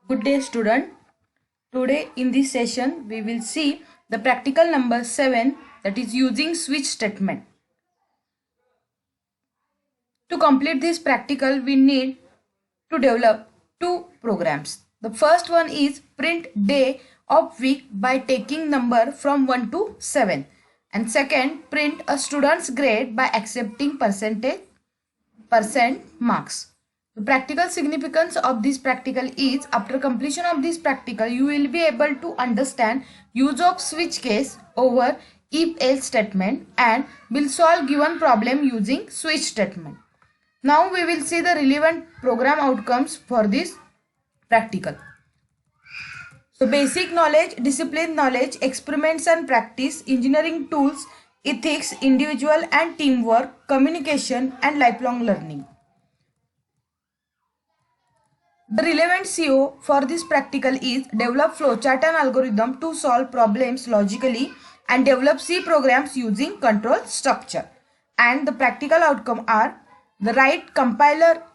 Good day student. Today in this session we will see the practical number 7, that is using switch statement. To complete this practical we need to develop two programs. The first one is print day of week by taking number from 1 to 7, and second print a student's grade by accepting percent marks. The practical significance of this practical is after completion of this practical you will be able to understand use of switch case over if else statement and will solve given problem using switch statement. Now we will see the relevant program outcomes for this practical. So basic knowledge, discipline knowledge, experiments and practice, engineering tools, ethics, individual and teamwork, communication and lifelong learning. The relevant CO for this practical is develop flowchart and algorithm to solve problems logically and develop C programs using control structure. And the practical outcome are the write, compile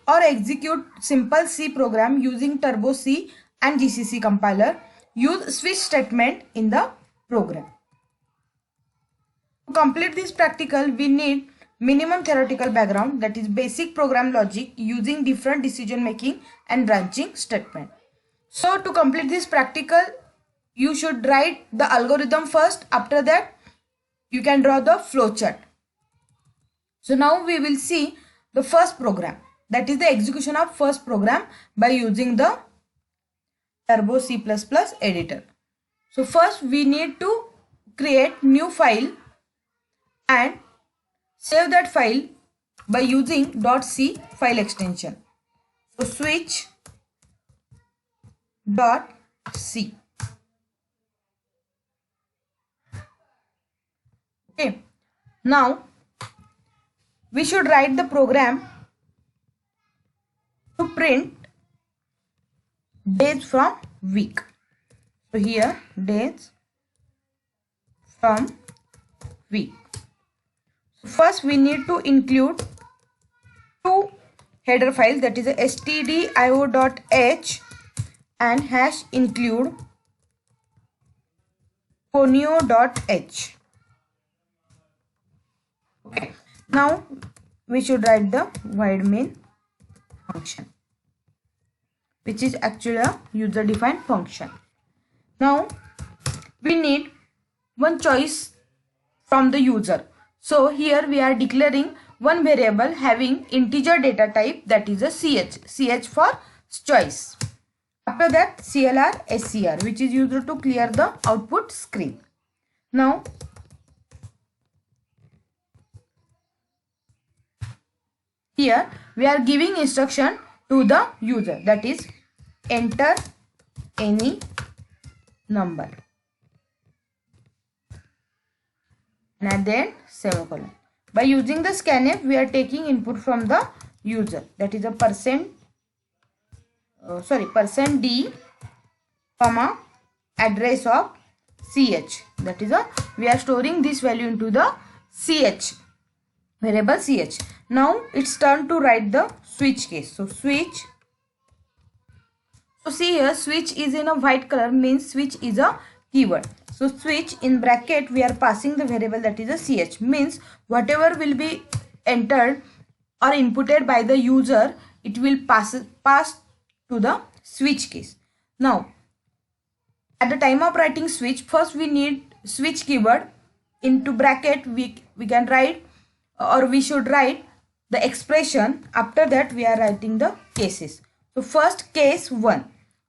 or execute simple C program using Turbo C and GCC compiler. Use switch statement in the program. To complete this practical we need minimum theoretical background, that is basic program logic using different decision making and branching statement. So to complete this practical you should write the algorithm first, after that you can draw the flowchart. So now we will see the first program, that is the execution of first program by using the Turbo C++ editor. So first we need to create new file and save that file by using .c file extension. So switch .c. Okay. Now we should write the program to print days from week. So here days from week. First we need to include two header files, that is a stdio.h and hash include conio.h. Okay. Now we should write the void main function, which is actually a user defined function. Now we need one choice from the user. So here we are declaring one variable having integer data type, that is a ch for choice. After that clr scr, which is used to clear the output screen. Now here we are giving instruction to the user, that is enter any number and then semicolon. By using the scanf we are taking input from the user, that is a percent d comma address of ch, that is we are storing this value into the ch variable ch. Now it's turn to write the switch case. So switch, so see here switch is in a white color, means switch is a keyword. So switch in bracket we are passing the variable, that is a ch, means whatever will be entered or inputted by the user it will pass to the switch case. Now at the time of writing switch, first we need switch keyword. Into bracket we can write, or we should write the expression. After that we are writing the cases. So first case 1.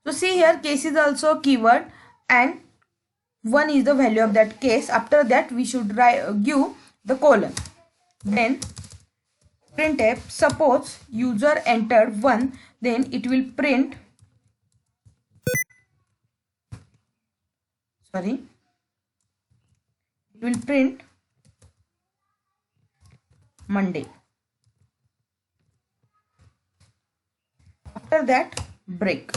So see here case is also a keyword and 1 is the value of that case. After that we should give the colon. Then printf, suppose user entered 1, then it will print Monday. After that break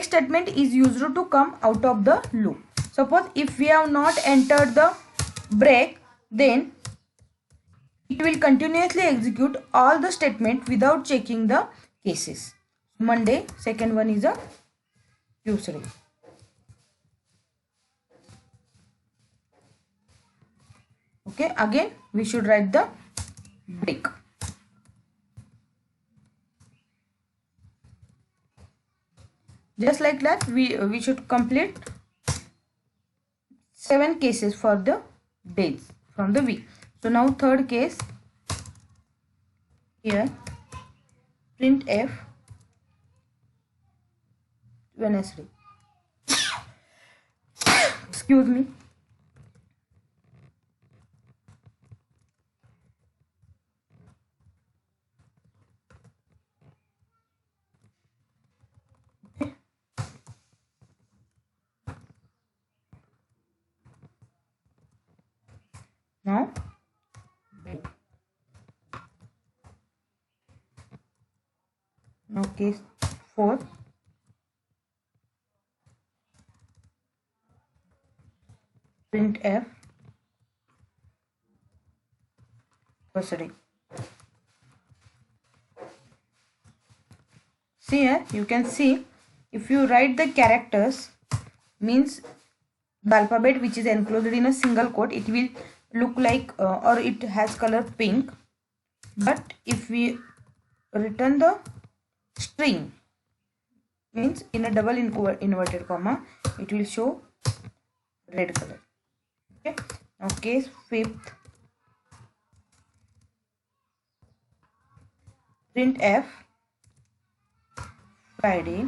statement is used to come out of the loop. Suppose if we have not entered the break, then it will continuously execute all the statement without checking the cases. Monday, second one is a Tuesday. Okay, again we should write the break. Just like that, we should complete 7 cases for the days from the week. So now third case, here print F Wednesday. Excuse me. Now case 4, print F Thursday. See here, you can see if you write the characters, means the alphabet which is enclosed in a single quote, it will look like or it has color pink. But if we written the string, means in a double inverted comma, it will show red color. Okay, now case 5th, print F Friday.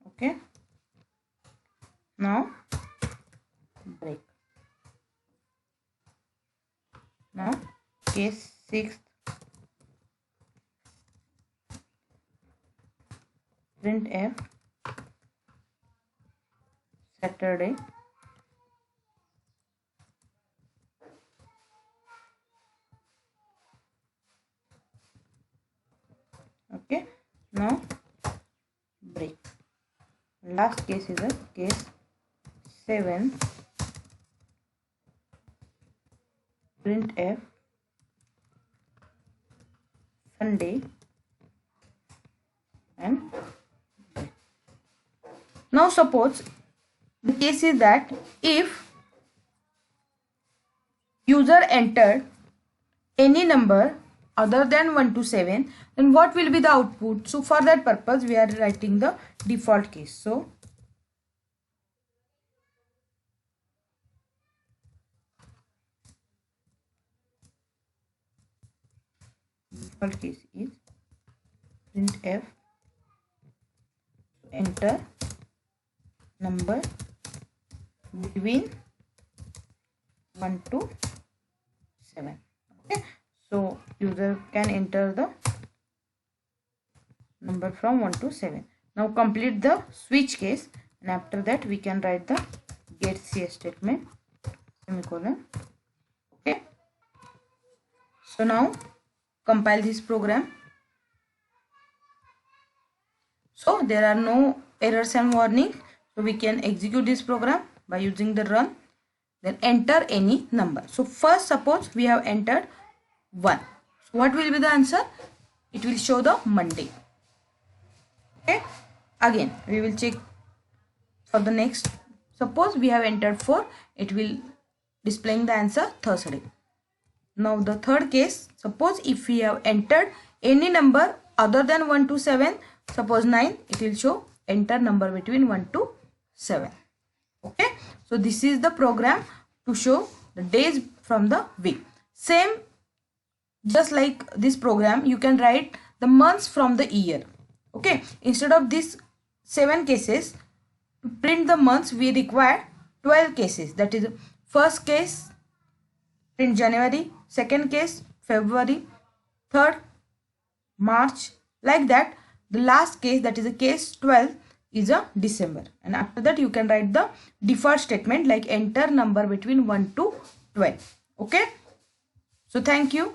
Okay, now break. Now case 6th, print F Saturday. Okay, now break. Last case is a case 7, print F Sunday and break. Now suppose the case is that if user entered any number other than 1 to 7, then what will be the output? So for that purpose we are writing the default case. So default case is print F, enter number between 1 to 7. Okay, so user can enter the number from 1 to 7. Now complete the switch case, and after that we can write the get CS statement, semicolon. Okay, so now compile this program. So there are no errors and warning, so we can execute this program by using the run. Then enter any number. So first, suppose we have entered 1. So what will be the answer? It will show the Monday. Okay, again we will check for the next. Suppose we have entered 4, it will displaying the answer Thursday. Now the third case, suppose if we have entered any number other than 1 to 7, suppose 9, it will show enter number between 1 to 7. Okay, so this is the program to show the days from the week. Same, just like this program, you can write the months from the year. Okay, instead of these 7 cases, to print the months we require 12 cases. That is, first case print January, second case February, third March, like that. The last case, that is a case 12, is a December, and after that you can write the default statement like enter number between 1 to 12. Okay, so thank you.